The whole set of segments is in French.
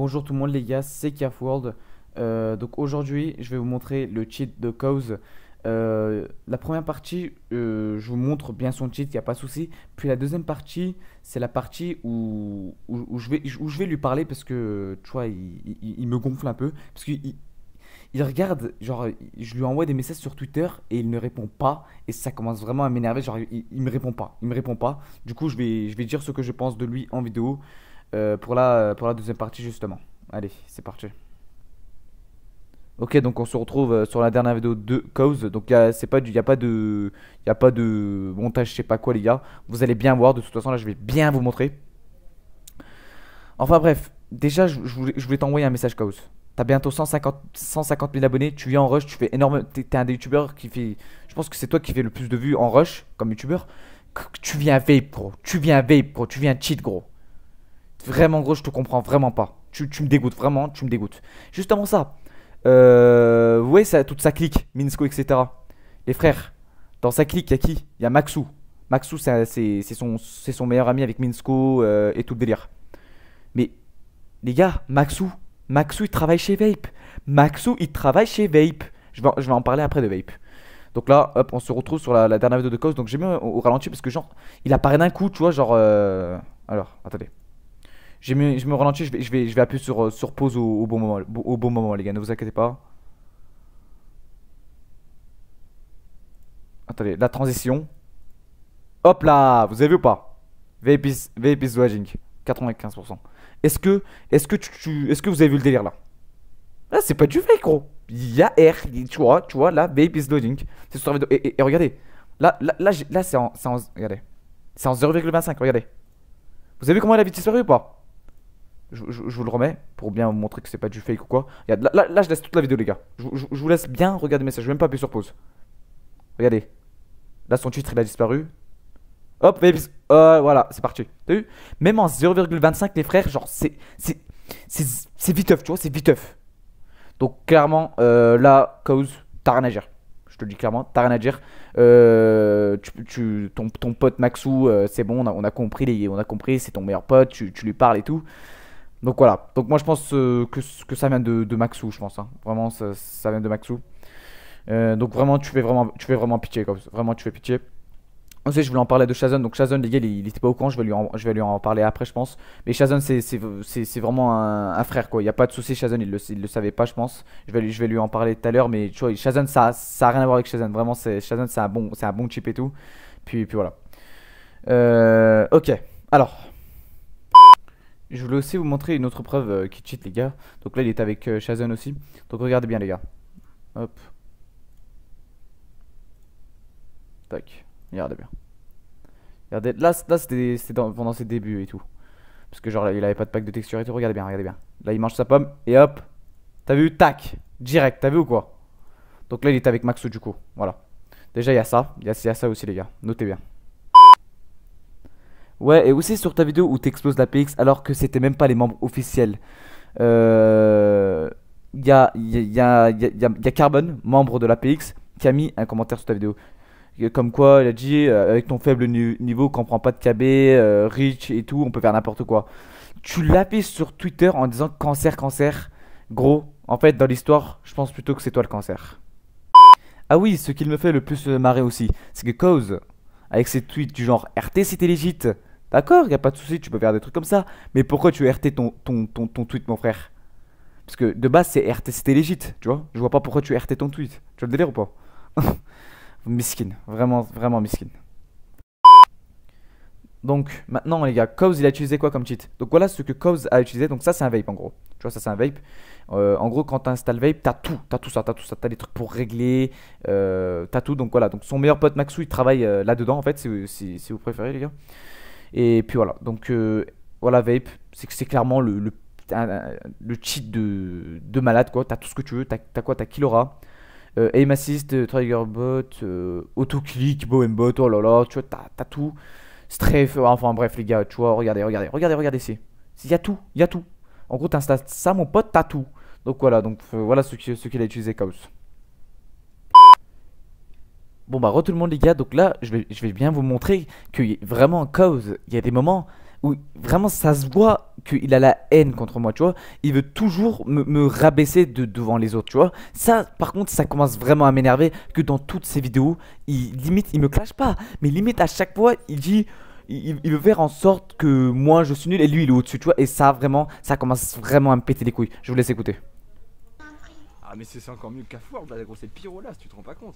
Bonjour tout le monde les gars, c'est Kiaf World. Donc aujourd'hui je vais vous montrer le cheat de Cause. La première partie, je vous montre bien son cheat, il n'y a pas de souci. Puis la deuxième partie, c'est la partie où je vais lui parler parce que tu vois, il me gonfle un peu. Parce qu'il regarde, genre, je lui envoie des messages sur Twitter et il ne répond pas. Et ça commence vraiment à m'énerver, genre, il me répond pas, il me répond pas. Du coup, je vais dire ce que je pense de lui en vidéo pour la deuxième partie justement. Allez, c'est parti. Ok, donc on se retrouve sur la dernière vidéo de Cause. Donc c'est pas y a pas de montage, je sais pas quoi les gars. Vous allez bien voir. De toute façon là, je vais bien vous montrer. Enfin bref, déjà je voulais t'envoyer un message Cause. T'as bientôt 150 000 abonnés. Tu viens en rush, tu fais énorme. T'es un des youtubeurs qui fait. Je pense que c'est toi qui fais le plus de vues en rush comme youtubeur. Tu viens vape gros. Tu viens vape gros. Tu viens cheat gros. Vraiment gros, je te comprends vraiment pas. Tu me dégoûtes, vraiment, tu me dégoûtes. Justement ça. Vous voyez ça, toute sa clique, Minsko, etc. Les frères, dans sa clique, il y a qui? Il y a Maxou. Maxou, c'est son meilleur ami avec Minsko et tout le délire. Mais les gars, Maxou, il travaille chez Vape. Maxou, il travaille chez Vape. Je vais en parler après de Vape. Donc là, hop, on se retrouve sur la dernière vidéo de Cause. Donc j'ai mis au ralenti parce que genre, il apparaît d'un coup, tu vois, genre. Alors, attendez. Je me ralentis, je vais appuyer sur pause au bon moment, les gars, ne vous inquiétez pas. Attendez, la transition. Hop là, vous avez vu ou pas? Vape is swaging, 95%. Est-ce que, est-ce que vous avez vu le délire là? Là, c'est pas du fake, gros. Il y a R, tu vois, là, vape is loading. C'est sur la vidéo. Et regardez, là regardez. C'est en 0,25, regardez. Vous avez vu comment elle a vite disparu ou pas? Je vous le remets pour bien vous montrer que c'est pas du fake ou quoi. Regarde, là, je laisse toute la vidéo, les gars. Je vous laisse bien regarder mes messages. Je vais même pas appuyer sur pause. Regardez. Là, son titre, il a disparu. Hop, voilà, c'est parti. T'as vu? Même en 0,25, les frères, genre, c'est viteuf, tu vois, c'est viteuf. Donc, clairement, là, Cause, t'as rien à dire. Je te le dis clairement, t'as rien à dire. Ton pote Maxou, c'est bon, on a compris, c'est ton meilleur pote, tu lui parles et tout. Donc voilà, donc moi je pense que ça vient de Maxou, je pense, hein. Vraiment ça vient de Maxou. Donc vraiment tu fais vraiment pitié, comme ça. Vraiment tu fais pitié. Ensuite je voulais en parler de Shazon, donc Shazon les gars il était pas au courant, je vais lui en parler après je pense. Mais Shazon c'est vraiment un frère quoi, il y a pas de souci. Shazon il le savait pas je pense. Je vais lui en parler tout à l'heure, mais tu vois Shazon ça a rien à voir avec Shazon, vraiment Shazon c'est un bon chip et tout. Puis voilà. Ok, alors. Je voulais aussi vous montrer une autre preuve qui cheat les gars. Donc là il est avec Shazon aussi. Donc regardez bien les gars. Hop. Tac. Regardez bien. Regardez. Là c'était pendant ses débuts et tout. Parce que genre il avait pas de pack de texture et tout. Regardez bien, regardez bien. Là il mange sa pomme et hop. T'as vu? Tac. Direct. T'as vu ou quoi? Donc là il est avec Maxou du coup. Voilà. Déjà il y a ça. Il y a ça aussi les gars. Notez bien. Ouais, et aussi sur ta vidéo où t'exploses la PX alors que c'était même pas les membres officiels. Il y a, y a Carbon, membre de la PX, qui a mis un commentaire sur ta vidéo. Comme quoi, il a dit avec ton faible niveau, qu'on prend pas de KB, Reach et tout, on peut faire n'importe quoi. Tu l'as fait sur Twitter en disant cancer, cancer. Gros, en fait, dans l'histoire, je pense plutôt que c'est toi le cancer. Ah oui, ce qui me fait le plus marrer aussi, c'est que Cause, avec ses tweets du genre RT c'était légit, d'accord, y a pas de souci, tu peux faire des trucs comme ça, mais pourquoi tu RT ton tweet, mon frère? Parce que de base, c'est RT c'était légit, tu vois. Je vois pas pourquoi tu RT ton tweet. Tu vois le délire ou pas? Miskin, vraiment, vraiment miskin. Donc maintenant les gars, Cause il a utilisé quoi comme cheat? Donc voilà ce que Cause a utilisé. Donc ça c'est un vape en gros. Tu vois ça c'est un vape. En gros quand tu installes vape, t'as tout ça, t'as des trucs pour régler, t'as tout. Donc voilà, donc son meilleur pote Maxou il travaille là-dedans en fait si vous préférez les gars. Et puis voilà, donc voilà vape, c'est clairement le cheat de malade quoi. T'as tout ce que tu veux, t'as quoi? T'as Killora, aim assist, trigger bot, autoclick, bow and bot, oh là là, tu vois t'as tout. Strafe, enfin bref les gars, tu vois, regardez ici. Il y a tout, il y a tout. En gros, t'installes ça, mon pote, t'as tout. Donc voilà, voilà ce qu'il a utilisé Chaos. Bon bah, re tout le monde les gars, donc là, je vais bien vous montrer que vraiment Chaos, il y a des moments où vraiment ça se voit qu'il a la haine contre moi, tu vois. Il veut toujours me rabaisser devant les autres, tu vois. Ça, par contre, ça commence vraiment à m'énerver que dans toutes ces vidéos, limite, il me clash pas, mais limite à chaque fois, il dit. Il veut faire en sorte que moi je suis nul et lui il est au-dessus, tu vois. Et ça, vraiment, ça commence vraiment à me péter les couilles. Je vous laisse écouter. Ah, mais c'est encore mieux que Cafouard, là, gros, c'est Pyro là, si tu te rends pas compte.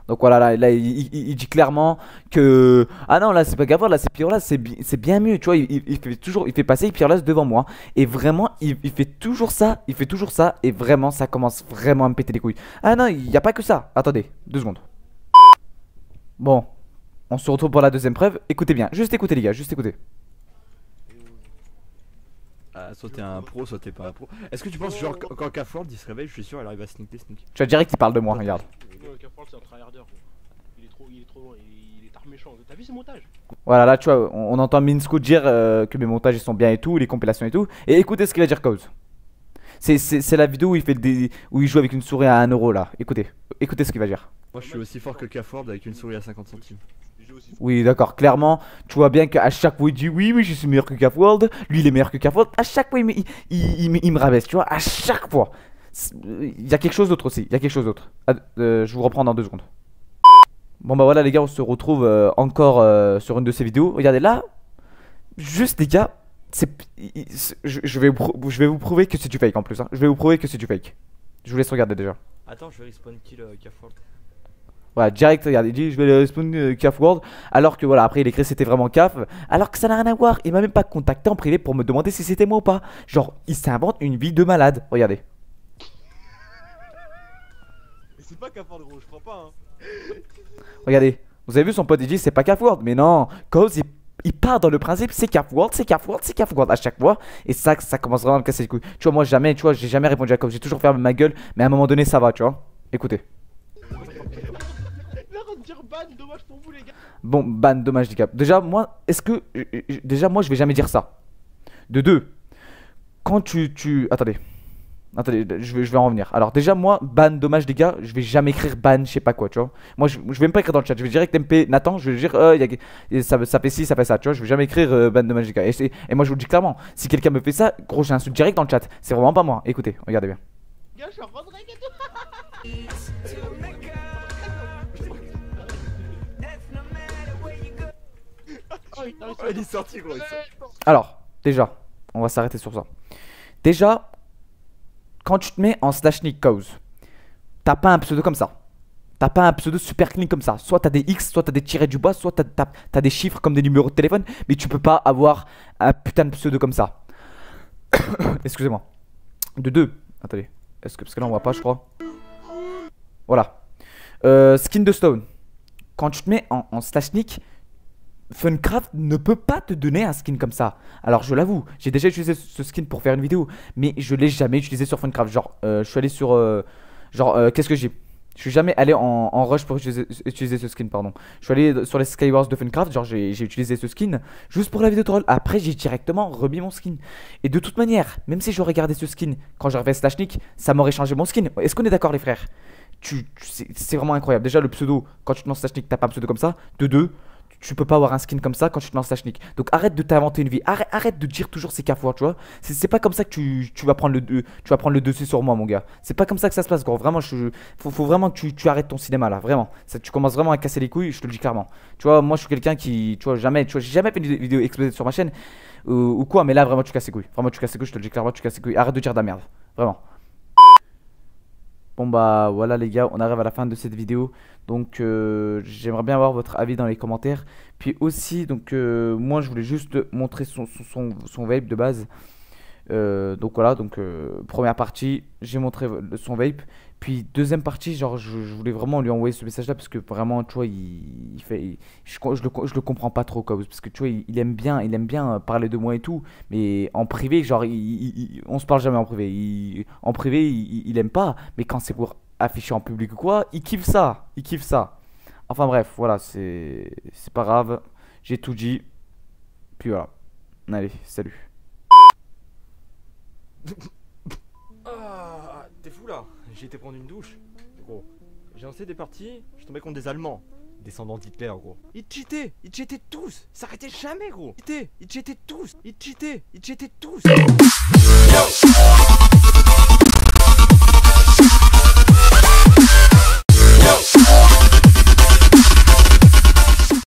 Donc voilà, là il dit clairement que ah non, là c'est pas Gavard, là c'est Pyrolas, c'est bien mieux, tu vois. Il fait toujours, il fait passer Pyrolas devant moi et vraiment il fait toujours ça, et vraiment ça commence vraiment à me péter les couilles. Ah non, il y a pas que ça. Attendez, 2 secondes. Bon, on se retrouve pour la deuxième preuve. Écoutez bien, juste écoutez les gars, juste écoutez. Ah, soit t'es un pro, soit t'es pas un pro. Est-ce que tu penses, genre, quand Cafouard il se réveille, je suis sûr, il arrive à sneak. Tu vas direct qu'il parle de moi, regarde. Cafouard c'est un tryharder. Il est trop loin, il est arme méchant. T'as vu ses montages? Voilà, là tu vois, on entend Minsco dire que mes montages ils sont bien et tout, les compilations et tout. Et écoutez ce qu'il va dire Cause. C'est la vidéo où il fait où il joue avec une souris à 1 euro là. Écoutez ce qu'il va dire. Moi, je suis aussi fort que Cafouard avec une souris à 50 centimes. Oui, d'accord, clairement, tu vois bien qu'à chaque fois il dit oui, je suis meilleur que Cafworld, lui il est meilleur que Cafworld, à chaque fois il me rabaisse, tu vois, à chaque fois. Il y a quelque chose d'autre aussi, il y a quelque chose d'autre. Je vous reprends dans 2 secondes. Bon bah voilà les gars, on se retrouve encore sur une de ces vidéos. Regardez là, juste les gars, je vais vous prouver que c'est du fake en plus, hein. Je vais vous prouver que c'est du fake. Je vous laisse regarder déjà. Attends, je vais respawn kill Cafouard. Voilà, direct, regarde, il dit je vais le respawn Caf World. Alors que voilà, après il écrit c'était vraiment Caf. Alors que ça n'a rien à voir. Il m'a même pas contacté en privé pour me demander si c'était moi ou pas. Genre, il s'invente une vie de malade. Regardez. Mais c'est pas Cafouard gros, je crois pas Regardez. Vous avez vu son pote, il dit c'est pas Caf World. Mais non, Cause il part dans le principe c'est Caf World, c'est Caf World, c'est Caf World à chaque fois. Et ça commence vraiment à me casser les couilles. Tu vois, moi jamais, tu vois, j'ai jamais répondu à Cause. J'ai toujours fermé ma gueule. Mais à un moment donné, ça va, tu vois. Écoutez. Dommage pour vous les gars. Bon, ban, dommage, handicap. Déjà, moi, déjà, moi, je vais jamais dire ça. De deux, quand attendez. Attendez, je vais en revenir. Alors, déjà, moi, ban, dommage, les gars, je vais jamais écrire ban, je sais pas quoi, tu vois. Moi, je vais même pas écrire dans le chat. Je vais direct MP Nathan, je vais dire, ça fait ci, ça fait ça, tu vois. Je vais jamais écrire ban, dommage, les gars. Et moi, je vous le dis clairement, si quelqu'un me fait ça, gros, j'insulte direct dans le chat. C'est vraiment pas moi. Écoutez, regardez bien. Gars, je suis en Rodrigue et tout. Il est sorti, gros. Alors, déjà, on va s'arrêter sur ça. Déjà, quand tu te mets en slash nick cause, t'as pas un pseudo comme ça. T'as pas un pseudo super clean comme ça. Soit t'as des X, soit t'as des tirets du bas, soit t'as des chiffres comme des numéros de téléphone. Mais tu peux pas avoir un putain de pseudo comme ça. Excusez-moi. De deux. Attendez. Parce que là on voit pas, je crois. Voilà. Skin de Stone. Quand tu te mets en slash nick, Funcraft ne peut pas te donner un skin comme ça. Alors je l'avoue, j'ai déjà utilisé ce skin pour faire une vidéo, mais je l'ai jamais utilisé sur Funcraft. Genre, je suis allé sur... qu'est-ce que j'ai? Je suis jamais allé en rush pour utiliser ce skin, pardon. Je suis allé sur les Skywars de Funcraft, genre j'ai utilisé ce skin juste pour la vidéo troll. Après j'ai directement remis mon skin. Et de toute manière, même si j'aurais gardé ce skin quand j'aurais fait slash nick, ça m'aurait changé mon skin. Est-ce qu'on est d'accord les frères? C'est vraiment incroyable. Déjà le pseudo, quand tu te lances slash nick, t'as pas un pseudo comme ça. De deux, tu peux pas avoir un skin comme ça quand tu te lances slash nick. Donc arrête de t'inventer une vie. Arrête de dire toujours c'est Cafouard, tu vois. C'est pas comme ça que tu vas prendre le dessus sur moi, mon gars. C'est pas comme ça que ça se passe, gros. Vraiment, faut vraiment que tu arrêtes ton cinéma là. Vraiment. Ça, tu commences vraiment à casser les couilles, je te le dis clairement. Tu vois, moi je suis quelqu'un qui. Tu vois, j'ai jamais fait une vidéo explosée sur ma chaîne ou quoi. Mais là, vraiment, tu casses les couilles. Vraiment, tu casses les couilles, je te le dis clairement, tu casses les couilles. Arrête de dire de la merde. Vraiment. Bon bah voilà les gars, on arrive à la fin de cette vidéo. Donc j'aimerais bien avoir votre avis dans les commentaires. Puis aussi, donc moi je voulais juste montrer son vape de base. Donc voilà, donc première partie, j'ai montré son vape. Puis deuxième partie, genre je voulais vraiment lui envoyer ce message là parce que vraiment tu vois je le comprends pas trop quoi, parce que tu vois il aime bien parler de moi et tout, mais en privé genre on se parle jamais en privé. En privé il aime pas, mais quand c'est pour afficher en public ou quoi, il kiffe ça. Enfin bref, voilà, c'est pas grave, j'ai tout dit. Puis voilà. Allez, salut. Ah, t'es fou là? J'ai été prendre une douche. Gros, j'ai lancé des parties, je tombais contre des Allemands. descendants d'Hitler, gros. Ils cheataient tous. S'arrêtaient jamais, gros. Ils cheataient tous. Ils cheataient tous. Yo